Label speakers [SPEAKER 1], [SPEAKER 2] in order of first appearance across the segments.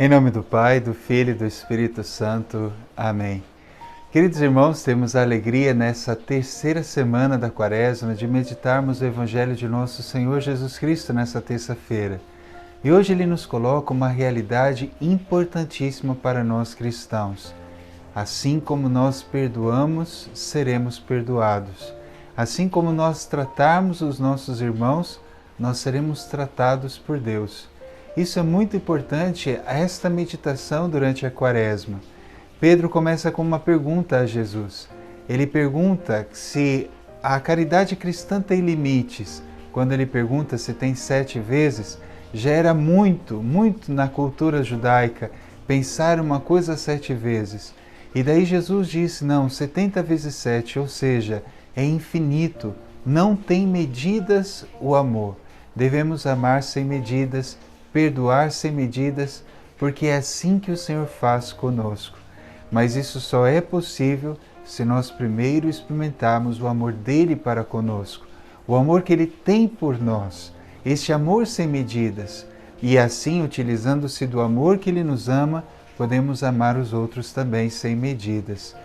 [SPEAKER 1] Em nome do Pai, do Filho e do Espírito Santo. Amém. Queridos irmãos, temos a alegria nessa terceira semana da Quaresma de meditarmos o Evangelho de nosso Senhor Jesus Cristo nessa terça-feira. E hoje ele nos coloca uma realidade importantíssima para nós cristãos. Assim como nós perdoamos, seremos perdoados. Assim como nós tratarmos os nossos irmãos, nós seremos tratados por Deus. Isso é muito importante, esta meditação durante a Quaresma. Pedro começa com uma pergunta a Jesus. Ele pergunta se a caridade cristã tem limites. Quando ele pergunta se tem 7 vezes, já era muito na cultura judaica pensar uma coisa 7 vezes. E daí Jesus disse, não, 70 vezes 7, ou seja, é infinito, não tem medidas o amor. Devemos amar sem medidas, perdoar sem medidas, porque é assim que o Senhor faz conosco. Mas isso só é possível se nós primeiro experimentarmos o amor dele para conosco, o amor que ele tem por nós, este amor sem medidas. E assim, utilizando-se do amor que ele nos ama, podemos amar os outros também sem medidas.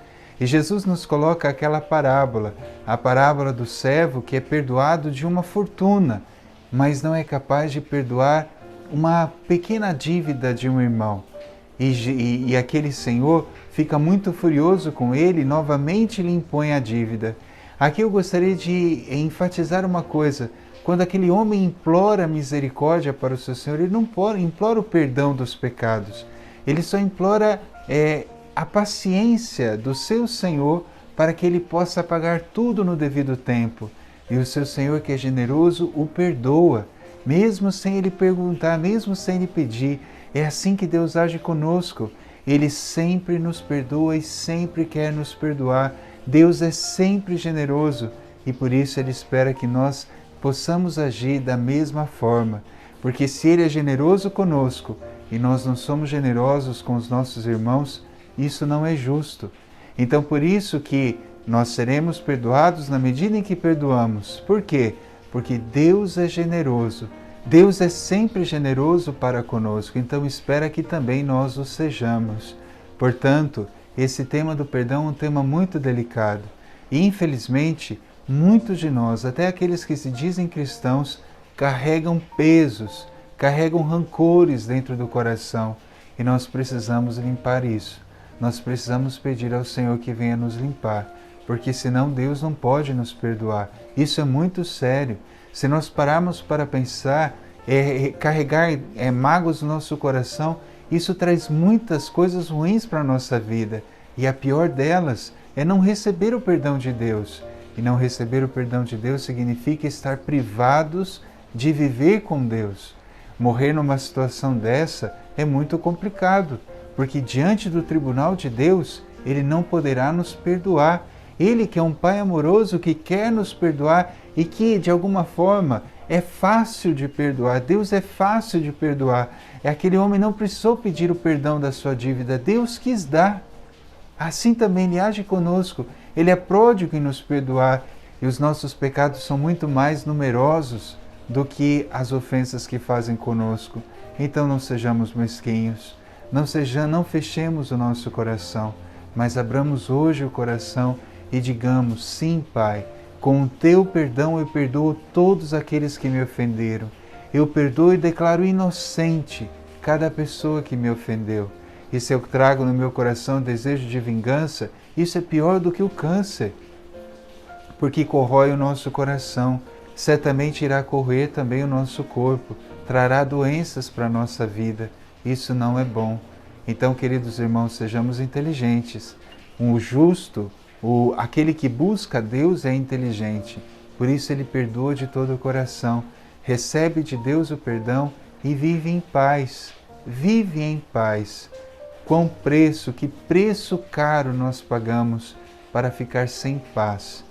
[SPEAKER 1] E Jesus nos coloca aquela parábola, a parábola do servo que é perdoado de uma fortuna, mas não é capaz de perdoar uma pequena dívida de um irmão. E aquele senhor fica muito furioso com ele e novamente lhe impõe a dívida. Aqui eu gostaria de enfatizar uma coisa. Quando aquele homem implora misericórdia para o seu senhor, ele não implora o perdão dos pecados. Ele só implora a paciência do seu senhor para que ele possa pagar tudo no devido tempo. E o seu senhor, que é generoso, o perdoa, mesmo sem ele perguntar, mesmo sem ele pedir. É assim que Deus age conosco. Ele sempre nos perdoa e sempre quer nos perdoar. Deus é sempre generoso e por isso Ele espera que nós possamos agir da mesma forma. Porque se Ele é generoso conosco e nós não somos generosos com os nossos irmãos, isso não é justo. Então por isso que nós seremos perdoados na medida em que perdoamos. Por quê? Porque Deus é generoso. Deus é sempre generoso para conosco, então espera que também nós o sejamos. Portanto, esse tema do perdão é um tema muito delicado. E, infelizmente, muitos de nós, até aqueles que se dizem cristãos, carregam pesos, carregam rancores dentro do coração. E nós precisamos limpar isso. Nós precisamos pedir ao Senhor que venha nos limpar, porque senão Deus não pode nos perdoar. Isso é muito sério. Se nós pararmos para pensar, carregar mágoas no nosso coração, isso traz muitas coisas ruins para a nossa vida. E a pior delas é não receber o perdão de Deus. E não receber o perdão de Deus significa estar privados de viver com Deus. Morrer numa situação dessa é muito complicado, porque diante do tribunal de Deus, Ele não poderá nos perdoar. Ele que é um Pai amoroso, que quer nos perdoar e que, de alguma forma, é fácil de perdoar. Deus é fácil de perdoar. Aquele homem não precisou pedir o perdão da sua dívida. Deus quis dar. Assim também Ele age conosco. Ele é pródigo em nos perdoar. E os nossos pecados são muito mais numerosos do que as ofensas que fazem conosco. Então não sejamos mesquinhos. Não fechemos o nosso coração, mas abramos hoje o coração e digamos, sim, Pai, com o Teu perdão eu perdoo todos aqueles que me ofenderam. Eu perdoo e declaro inocente cada pessoa que me ofendeu. E se eu trago no meu coração desejo de vingança, isso é pior do que o câncer, porque corrói o nosso coração, certamente irá corroer também o nosso corpo, trará doenças para a nossa vida. Isso não é bom. Então, queridos irmãos, sejamos inteligentes. O justo, aquele que busca Deus é inteligente, por isso ele perdoa de todo o coração, recebe de Deus o perdão e vive em paz. Vive em paz. Que preço caro nós pagamos para ficar sem paz.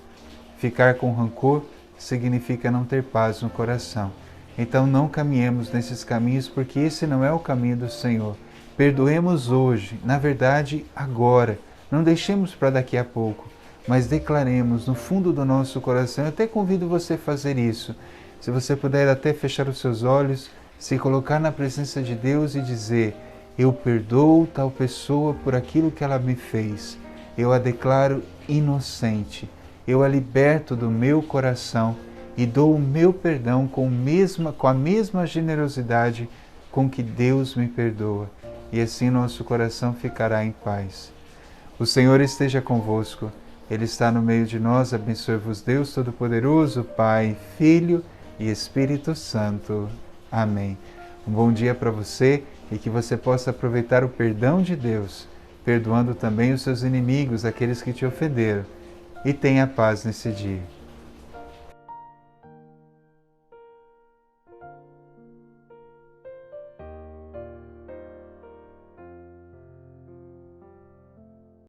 [SPEAKER 1] Ficar com rancor significa não ter paz no coração. Então não caminhemos nesses caminhos, porque esse não é o caminho do Senhor. Perdoemos hoje, na verdade agora. Não deixemos para daqui a pouco, mas declaremos no fundo do nosso coração. Eu até convido você a fazer isso. Se você puder até fechar os seus olhos, se colocar na presença de Deus e dizer: Eu perdoo tal pessoa por aquilo que ela me fez. Eu a declaro inocente. Eu a liberto do meu coração e dou o meu perdão com a mesma generosidade com que Deus me perdoa. E assim nosso coração ficará em paz. O Senhor esteja convosco. Ele está no meio de nós. Abençoe-vos Deus Todo-Poderoso, Pai, Filho e Espírito Santo. Amém. Um bom dia para você e que você possa aproveitar o perdão de Deus, perdoando também os seus inimigos, aqueles que te ofenderam. E tenha paz nesse dia.